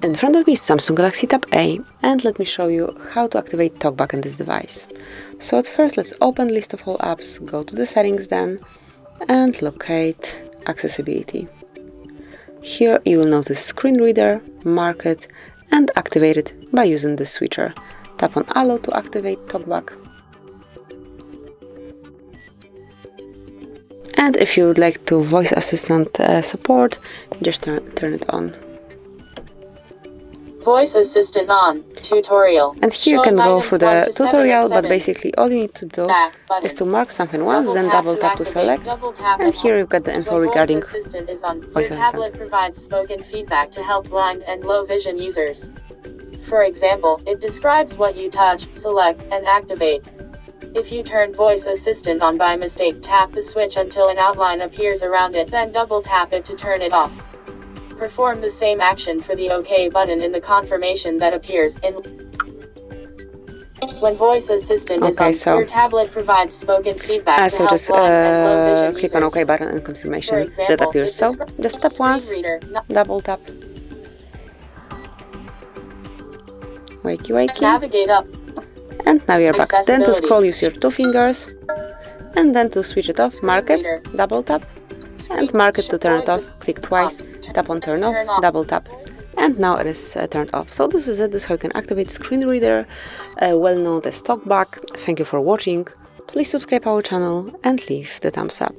In front of me is Samsung Galaxy Tab A, and let me show you how to activate TalkBack on this device. So at first let's open list of all apps, go to the settings then, and locate accessibility. Here you will notice screen reader, mark it, and activate it by using the switcher. Tap on Allow to activate TalkBack. And if you would like to voice assistant support, just turn it on. Voice Assistant on. Tutorial. And here you can go through the tutorial, but basically all you need to do is to mark something once, then double tap to select, and here you've got the info regarding Voice Assistant. Your tablet provides spoken feedback to help blind and low vision users. For example, it describes what you touch, select, and activate. If you turn Voice Assistant on by mistake, tap the switch until an outline appears around it, then double tap it to turn it off. Perform the same action for the OK button in the confirmation that appears in. When Voice Assistant is on, your tablet provides spoken feedback to help blind and low vision click on OK button and confirmation that appears. So just tap once, double tap. Wakey wakey. Navigate up. And now you're back. Then to scroll, use your two fingers, and then to switch it off, mark it, double tap, and mark it to turn it off. Click twice, tap on turn off, double tap, and now it is turned off. So this is it. This is how you can activate screen reader, well known as TalkBack. Thank you for watching. Please subscribe our channel and leave the thumbs up.